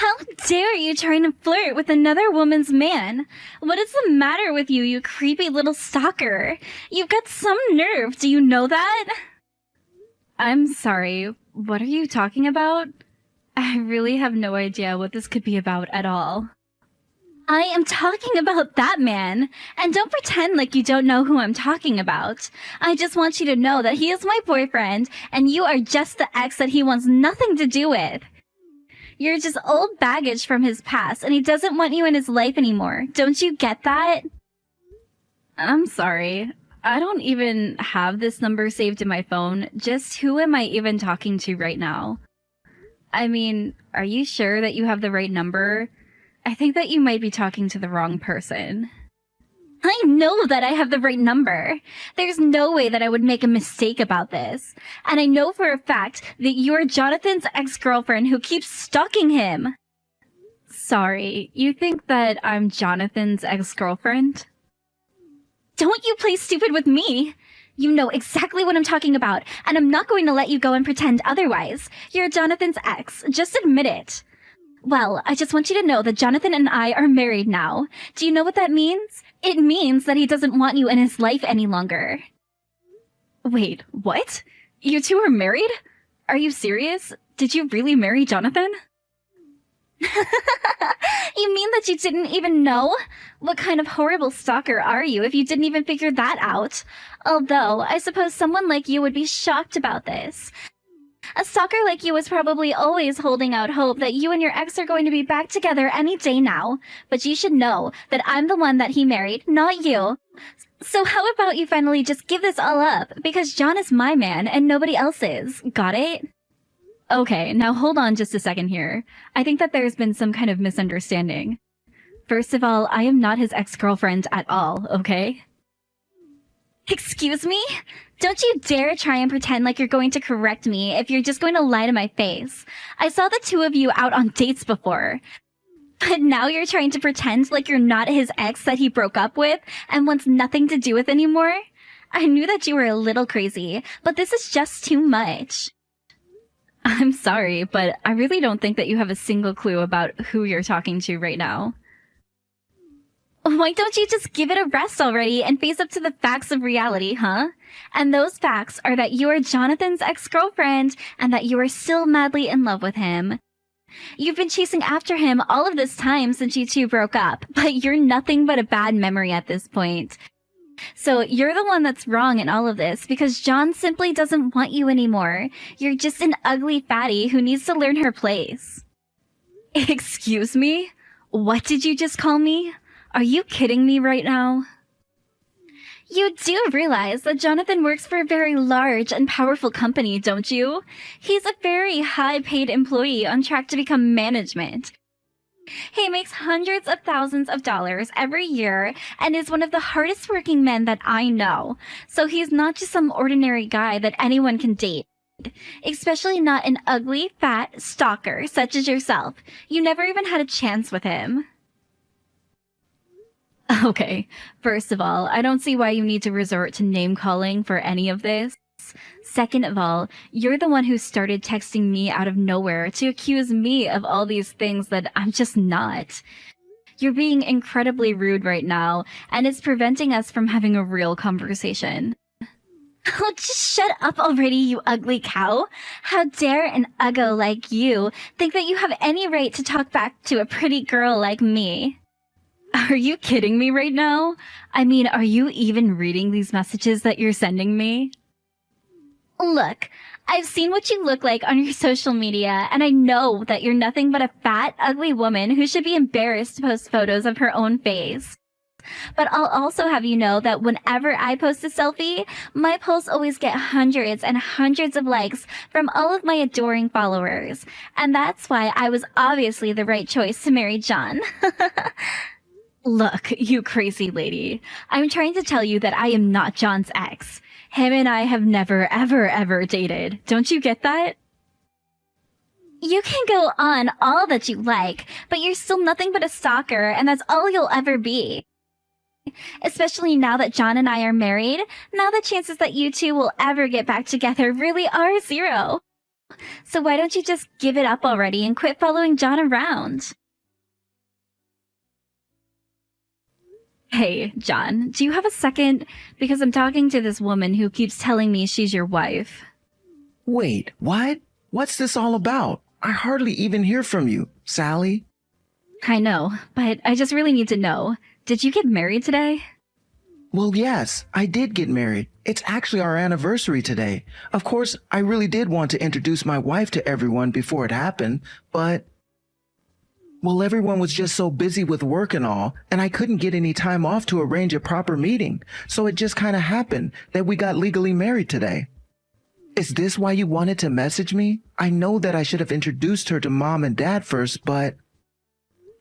How dare you trying to flirt with another woman's man? What is the matter with you, you creepy little stalker? You've got some nerve, do you know that? I'm sorry, what are you talking about? I really have no idea what this could be about at all. I am talking about that man, and don't pretend like you don't know who I'm talking about. I just want you to know that he is my boyfriend, and you are just the ex that he wants nothing to do with. You're just old baggage from his past, and he doesn't want you in his life anymore. Don't you get that? I'm sorry. I don't even have this number saved in my phone. Just who am I even talking to right now? I mean, are you sure that you have the right number? I think that you might be talking to the wrong person. I know that I have the right number. There's no way that I would make a mistake about this. And I know for a fact that you're Jonathan's ex-girlfriend who keeps stalking him. Sorry, you think that I'm Jonathan's ex-girlfriend? Don't you play stupid with me! You know exactly what I'm talking about, and I'm not going to let you go and pretend otherwise. You're Jonathan's ex. Just admit it. Well, I just want you to know that Jonathan and I are married now. Do you know what that means? It means that he doesn't want you in his life any longer. Wait, what? You two are married? Are you serious? Did you really marry Jonathan? You mean that you didn't even know? What kind of horrible stalker are you if you didn't even figure that out? Although, I suppose someone like you would be shocked about this. A stalker like you is probably always holding out hope that you and your ex are going to be back together any day now. But you should know that I'm the one that he married, not you. So how about you finally just give this all up? Because John is my man and nobody else's. Got it? Okay, now hold on just a second here. I think that there's been some kind of misunderstanding. First of all, I am not his ex-girlfriend at all, okay? Excuse me? Don't you dare try and pretend like you're going to correct me if you're just going to lie to my face. I saw the two of you out on dates before. But now you're trying to pretend like you're not his ex that he broke up with and wants nothing to do with anymore? I knew that you were a little crazy, but this is just too much. I'm sorry, but I really don't think that you have a single clue about who you're talking to right now. Why don't you just give it a rest already and face up to the facts of reality, huh? And those facts are that you are Jonathan's ex-girlfriend and that you are still madly in love with him. You've been chasing after him all of this time since you two broke up, but you're nothing but a bad memory at this point. So you're the one that's wrong in all of this because John simply doesn't want you anymore. You're just an ugly fatty who needs to learn her place. Excuse me? What did you just call me? Are you kidding me right now? You do realize that Jonathan works for a very large and powerful company, don't you? He's a very high-paid employee on track to become management. He makes hundreds of thousands of dollars every year and is one of the hardest working men that I know. So he's not just some ordinary guy that anyone can date. Especially not an ugly, fat stalker such as yourself. You never even had a chance with him. Okay, first of all, I don't see why you need to resort to name-calling for any of this. Second of all, you're the one who started texting me out of nowhere to accuse me of all these things that I'm just not. You're being incredibly rude right now, and it's preventing us from having a real conversation. Oh, just shut up already, you ugly cow. How dare an uggo like you think that you have any right to talk back to a pretty girl like me? Are you kidding me right now? I mean, are you even reading these messages that you're sending me? Look, I've seen what you look like on your social media, and I know that you're nothing but a fat, ugly woman who should be embarrassed to post photos of her own face. But I'll also have you know that whenever I post a selfie, my posts always get hundreds and hundreds of likes from all of my adoring followers. And that's why I was obviously the right choice to marry John. Look, you crazy lady. I'm trying to tell you that I am not John's ex. Him and I have never, ever dated. Don't you get that? You can go on all that you like, but you're still nothing but a stalker, and that's all you'll ever be. Especially now that John and I are married, now the chances that you two will ever get back together really are zero. So why don't you just give it up already and quit following John around? Hey, John, do you have a second? Because I'm talking to this woman who keeps telling me she's your wife. Wait, what? What's this all about? I hardly even hear from you, Sally. I know, but I just really need to know. Did you get married today? Well, yes, I did get married. It's actually our anniversary today. Of course, I really did want to introduce my wife to everyone before it happened, but... Well, everyone was just so busy with work and all, and I couldn't get any time off to arrange a proper meeting, so it just kind of happened that we got legally married today. Is this why you wanted to message me? I know that I should have introduced her to Mom and Dad first, but...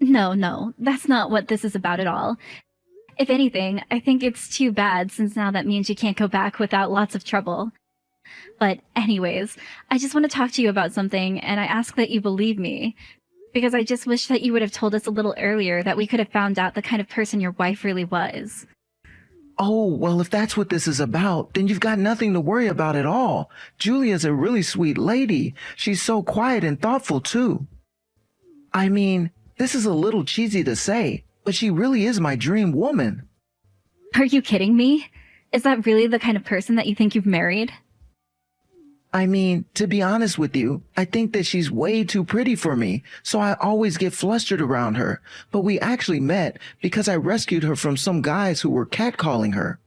No, that's not what this is about at all. If anything, I think it's too bad since now that means you can't go back without lots of trouble. But anyways, I just want to talk to you about something, and I ask that you believe me. Because I just wish that you would have told us a little earlier that we could have found out the kind of person your wife really was. Oh, well, if that's what this is about, then you've got nothing to worry about at all. Julia's a really sweet lady. She's so quiet and thoughtful, too. I mean, this is a little cheesy to say, but she really is my dream woman. Are you kidding me? Is that really the kind of person that you think you've married? I mean, to be honest with you, I think that she's way too pretty for me, so I always get flustered around her. But we actually met because I rescued her from some guys who were catcalling her.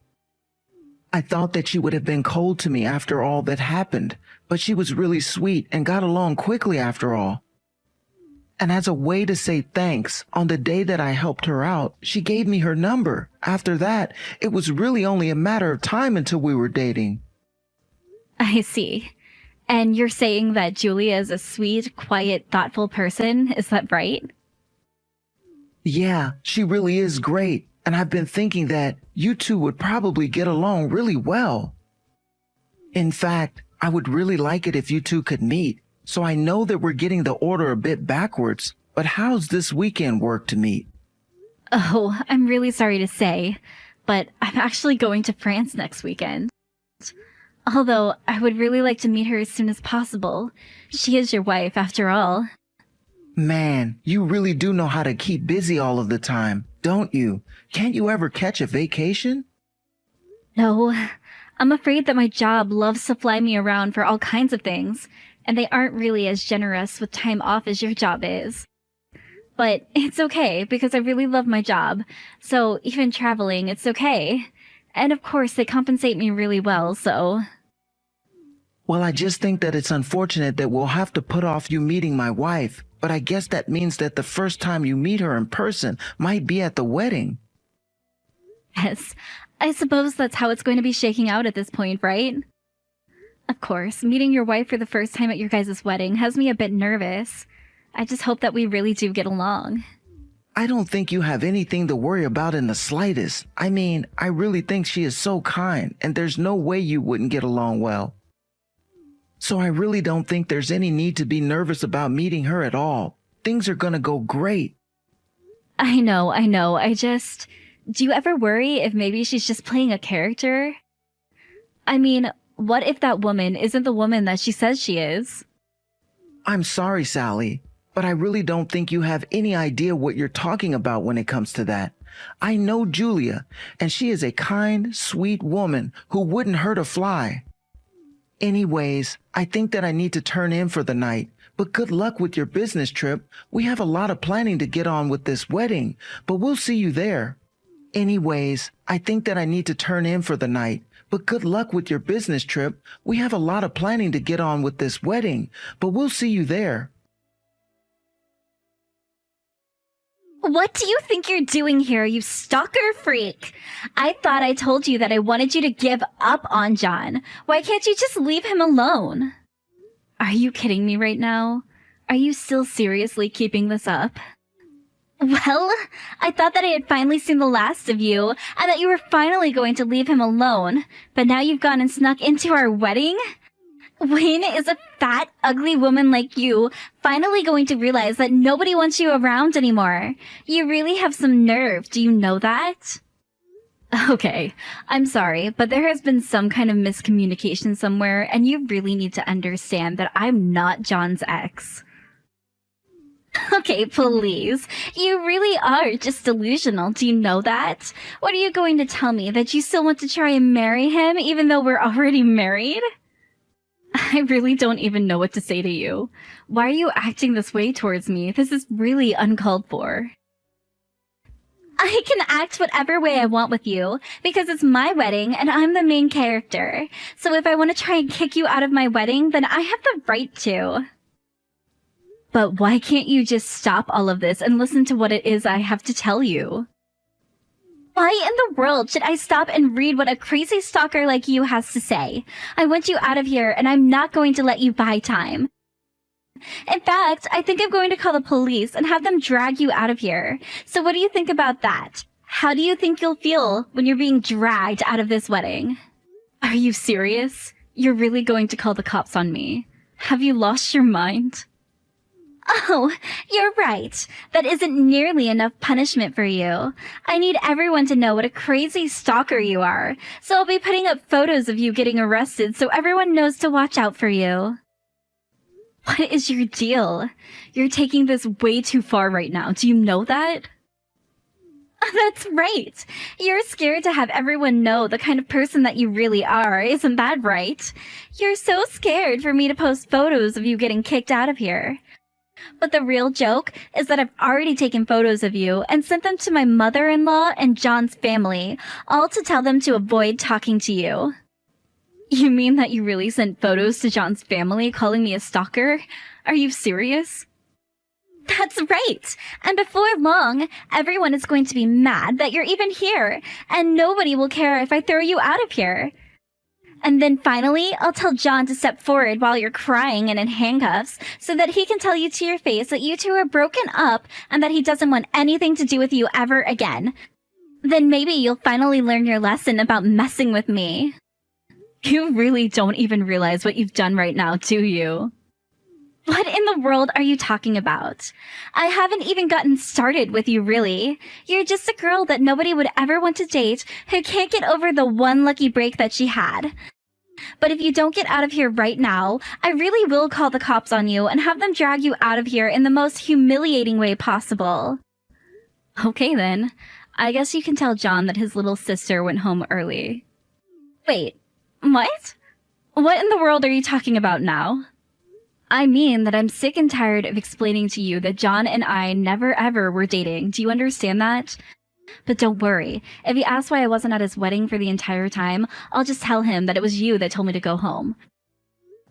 I thought that she would have been cold to me after all that happened, but she was really sweet and got along quickly after all. And as a way to say thanks, on the day that I helped her out, she gave me her number. After that, it was really only a matter of time until we were dating. I see. And you're saying that Julia is a sweet, quiet, thoughtful person, is that right? Yeah, she really is great. And I've been thinking that you two would probably get along really well. In fact, I would really like it if you two could meet. So I know that we're getting the order a bit backwards, but how's this weekend work to meet? Oh, I'm really sorry to say, but I'm actually going to France next weekend. Although, I would really like to meet her as soon as possible. She is your wife, after all. Man, you really do know how to keep busy all of the time, don't you? Can't you ever catch a vacation? No, I'm afraid that my job loves to fly me around for all kinds of things, and they aren't really as generous with time off as your job is. But it's okay, because I really love my job, so even traveling, it's okay. And of course, they compensate me really well, so... Well, I just think that it's unfortunate that we'll have to put off you meeting my wife, but I guess that means that the first time you meet her in person might be at the wedding. Yes, I suppose that's how it's going to be shaking out at this point, right? Of course, meeting your wife for the first time at your guys' wedding has me a bit nervous. I just hope that we really do get along. I don't think you have anything to worry about in the slightest. I mean, I really think she is so kind, and there's no way you wouldn't get along well. So I really don't think there's any need to be nervous about meeting her at all. Things are gonna go great. I know. Do you ever worry if maybe she's just playing a character? I mean, what if that woman isn't the woman that she says she is? I'm sorry, Sally, but I really don't think you have any idea what you're talking about when it comes to that. I know Julia, and she is a kind, sweet woman who wouldn't hurt a fly. Anyways, I think that I need to turn in for the night, but good luck with your business trip. We have a lot of planning to get on with this wedding, but we'll see you there. Anyways, I think that I need to turn in for the night, but good luck with your business trip. We have a lot of planning to get on with this wedding, but we'll see you there. What do you think you're doing here, you stalker freak? I thought I told you that I wanted you to give up on John. Why can't you just leave him alone? Are you kidding me right now? Are you still seriously keeping this up? Well, I thought that I had finally seen the last of you, and that you were finally going to leave him alone. But now you've gone and snuck into our wedding? When is a fat, ugly woman like you finally going to realize that nobody wants you around anymore? You really have some nerve, do you know that? Okay, I'm sorry, but there has been some kind of miscommunication somewhere, and you really need to understand that I'm not John's ex. Okay, please. You really are just delusional. Do you know that? What are you going to tell me? That you still want to try and marry him even though we're already married? I really don't even know what to say to you. Why are you acting this way towards me? This is really uncalled for. I can act whatever way I want with you because it's my wedding and I'm the main character. So if I want to try and kick you out of my wedding, then I have the right to. But why can't you just stop all of this and listen to what it is I have to tell you? Why in the world should I stop and read what a crazy stalker like you has to say? I want you out of here and I'm not going to let you buy time. In fact, I think I'm going to call the police and have them drag you out of here. So what do you think about that? How do you think you'll feel when you're being dragged out of this wedding? Are you serious? You're really going to call the cops on me? Have you lost your mind? Oh, you're right. That isn't nearly enough punishment for you. I need everyone to know what a crazy stalker you are. So I'll be putting up photos of you getting arrested so everyone knows to watch out for you. What is your deal? You're taking this way too far right now. Do you know that? That's right. You're scared to have everyone know the kind of person that you really are. Isn't that right? You're so scared for me to post photos of you getting kicked out of here. But the real joke is that I've already taken photos of you and sent them to my mother-in-law and John's family, all to tell them to avoid talking to you. You mean that you really sent photos to John's family calling me a stalker? Are you serious? That's right. And before long, everyone is going to be mad that you're even here, and nobody will care if I throw you out of here. And then finally, I'll tell John to step forward while you're crying and in handcuffs so that he can tell you to your face that you two are broken up and that he doesn't want anything to do with you ever again. Then maybe you'll finally learn your lesson about messing with me. You really don't even realize what you've done right now, do you? What in the world are you talking about? I haven't even gotten started with you, really. You're just a girl that nobody would ever want to date who can't get over the one lucky break that she had. But if you don't get out of here right now, I really will call the cops on you and have them drag you out of here in the most humiliating way possible. Okay then. I guess you can tell John that his little sister went home early. Wait, what? What in the world are you talking about now? I mean that I'm sick and tired of explaining to you that John and I never ever were dating. Do you understand that? But don't worry. If he asks why I wasn't at his wedding for the entire time, I'll just tell him that it was you that told me to go home.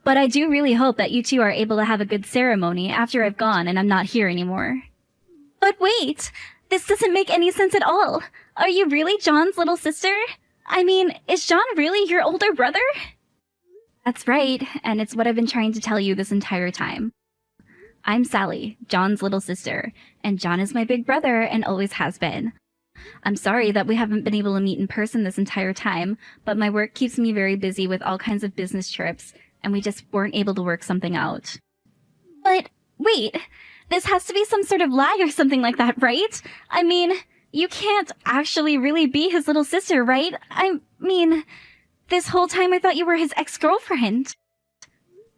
But I do really hope that you two are able to have a good ceremony after I've gone and I'm not here anymore. But wait! This doesn't make any sense at all. Are you really John's little sister? I mean, is John really your older brother? That's right, and it's what I've been trying to tell you this entire time. I'm Sally, John's little sister, and John is my big brother and always has been. I'm sorry that we haven't been able to meet in person this entire time, but my work keeps me very busy with all kinds of business trips, and we just weren't able to work something out. But, wait, this has to be some sort of lie or something like that, right? I mean, you can't actually really be his little sister, right? I mean, this whole time I thought you were his ex-girlfriend.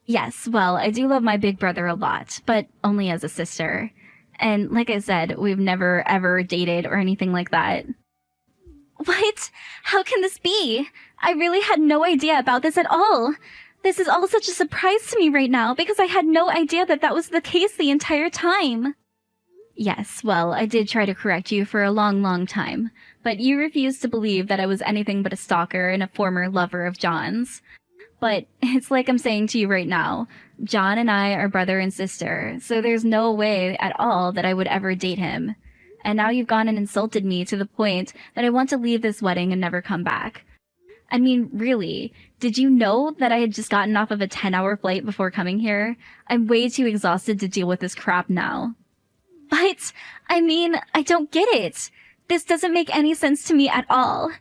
Yes, well, I do love my big brother a lot, but only as a sister. And like I said, we've never ever dated or anything like that. What? How can this be? I really had no idea about this at all. This is all such a surprise to me right now because I had no idea that that was the case the entire time. Yes, well, I did try to correct you for a long, long time, but you refused to believe that I was anything but a stalker and a former lover of John's. But it's like I'm saying to you right now, John and I are brother and sister, so there's no way at all that I would ever date him. And now you've gone and insulted me to the point that I want to leave this wedding and never come back. I mean, really, did you know that I had just gotten off of a 10-hour flight before coming here? I'm way too exhausted to deal with this crap now. But, I mean, I don't get it. This doesn't make any sense to me at all.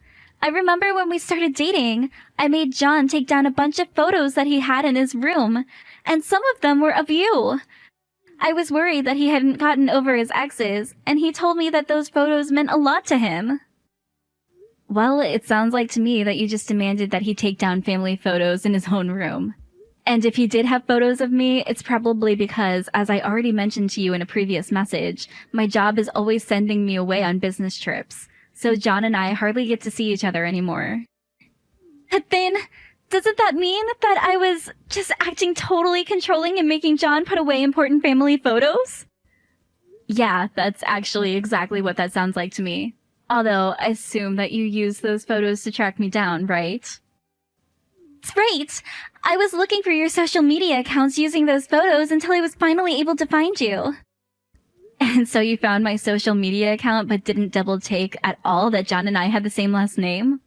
I remember when we started dating, I made John take down a bunch of photos that he had in his room, and some of them were of you. I was worried that he hadn't gotten over his exes, and he told me that those photos meant a lot to him. Well, it sounds like to me that you just demanded that he take down family photos in his own room. And if he did have photos of me, it's probably because, as I already mentioned to you in a previous message, my job is always sending me away on business trips. So John and I hardly get to see each other anymore. But then, doesn't that mean that I was just acting totally controlling and making John put away important family photos? Yeah, that's actually exactly what that sounds like to me. Although, I assume that you used those photos to track me down, right? That's right! I was looking for your social media accounts using those photos until I was finally able to find you. And so you found my social media account but didn't double take at all that John and I had the same last name?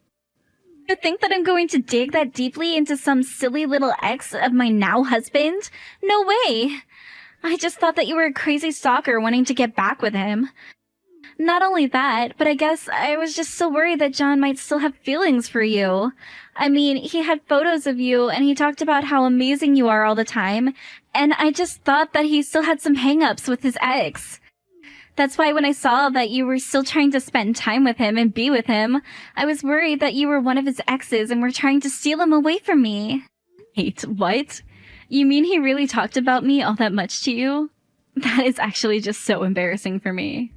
You think that I'm going to dig that deeply into some silly little ex of my now husband? No way! I just thought that you were a crazy stalker wanting to get back with him. Not only that, but I guess I was just so worried that John might still have feelings for you. I mean, he had photos of you and he talked about how amazing you are all the time, and I just thought that he still had some hang-ups with his ex. That's why when I saw that you were still trying to spend time with him and be with him, I was worried that you were one of his exes and were trying to steal him away from me. Wait, what? You mean he really talked about me all that much to you? That is actually just so embarrassing for me.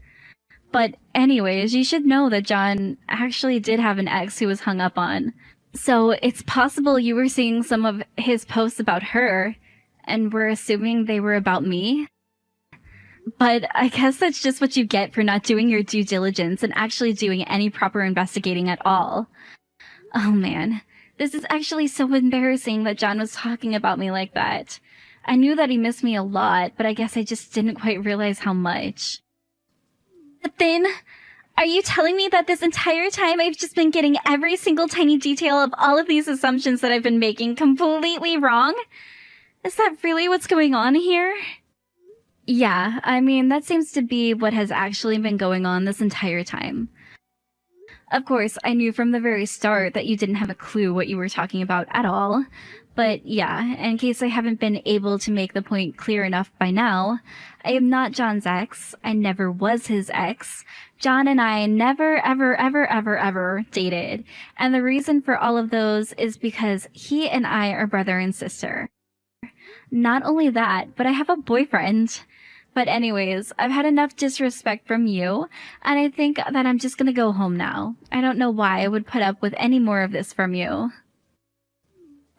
But anyways, you should know that John actually did have an ex who was hung up on. So it's possible you were seeing some of his posts about her, and were assuming they were about me? But I guess that's just what you get for not doing your due diligence and actually doing any proper investigating at all. Oh man, this is actually so embarrassing that John was talking about me like that. I knew that he missed me a lot, but I guess I just didn't quite realize how much. But then, are you telling me that this entire time I've just been getting every single tiny detail of all of these assumptions that I've been making completely wrong? Is that really what's going on here? Yeah, I mean, that seems to be what has actually been going on this entire time. Of course, I knew from the very start that you didn't have a clue what you were talking about at all. But yeah, in case I haven't been able to make the point clear enough by now, I am not John's ex. I never was his ex. John and I never, ever dated. And the reason for all of those is because he and I are brother and sister. Not only that, but I have a boyfriend. But anyways, I've had enough disrespect from you, and I think that I'm just gonna go home now. I don't know why I would put up with any more of this from you.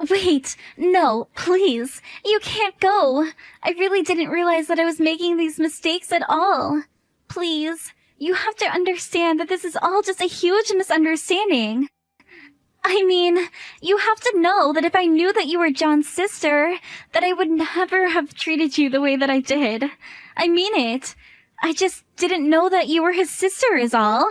Wait, no, please. You can't go. I really didn't realize that I was making these mistakes at all. Please, you have to understand that this is all just a huge misunderstanding. I mean, you have to know that if I knew that you were John's sister, that I would never have treated you the way that I did. I mean it. I just didn't know that you were his sister is all.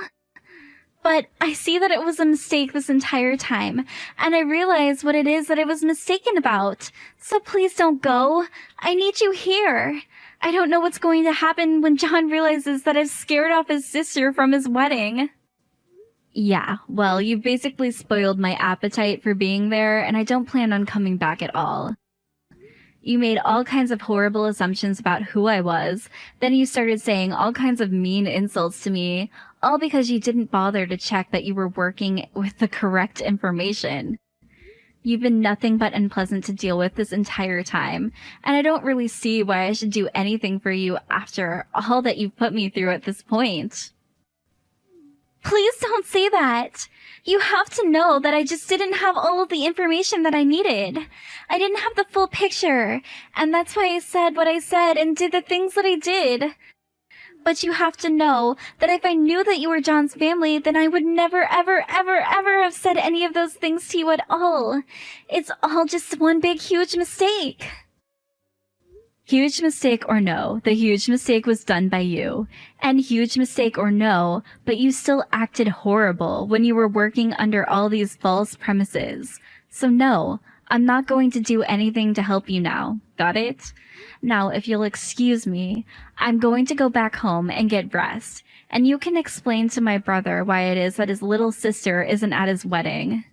But I see that it was a mistake this entire time, and I realize what it is that I was mistaken about. So please don't go. I need you here. I don't know what's going to happen when John realizes that I've scared off his sister from his wedding. Yeah, well, you've basically spoiled my appetite for being there, and I don't plan on coming back at all. You made all kinds of horrible assumptions about who I was, then you started saying all kinds of mean insults to me, all because you didn't bother to check that you were working with the correct information. You've been nothing but unpleasant to deal with this entire time, and I don't really see why I should do anything for you after all that you've put me through at this point. Please don't say that. You have to know that I just didn't have all of the information that I needed. I didn't have the full picture, and that's why I said what I said and did the things that I did. But you have to know that if I knew that you were John's family, then I would never, ever have said any of those things to you at all. It's all just one big, huge mistake. Huge mistake or no, the huge mistake was done by you. And huge mistake or no, but you still acted horrible when you were working under all these false premises. So no, I'm not going to do anything to help you now. Got it? Now, if you'll excuse me, I'm going to go back home and get rest. And you can explain to my brother why it is that his little sister isn't at his wedding.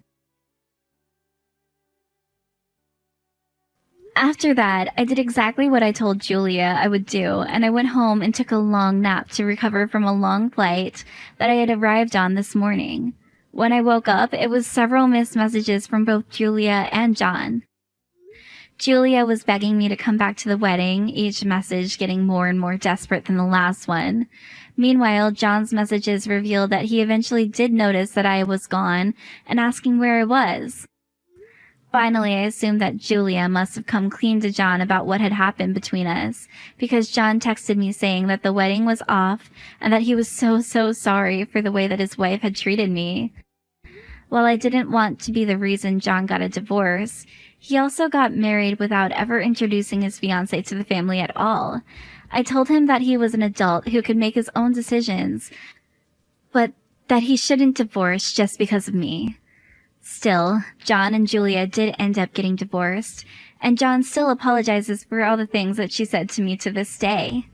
After that, I did exactly what I told Julia I would do, and I went home and took a long nap to recover from a long flight that I had arrived on this morning. When I woke up, it was several missed messages from both Julia and John. Julia was begging me to come back to the wedding, each message getting more and more desperate than the last one. Meanwhile, John's messages revealed that he eventually did notice that I was gone and asking where I was. Finally, I assumed that Julia must have come clean to John about what had happened between us, because John texted me saying that the wedding was off and that he was so sorry for the way that his wife had treated me. While I didn't want to be the reason John got a divorce, he also got married without ever introducing his fiancé to the family at all. I told him that he was an adult who could make his own decisions, but that he shouldn't divorce just because of me. Still, John and Julia did end up getting divorced, and John still apologizes for all the things that she said to me to this day.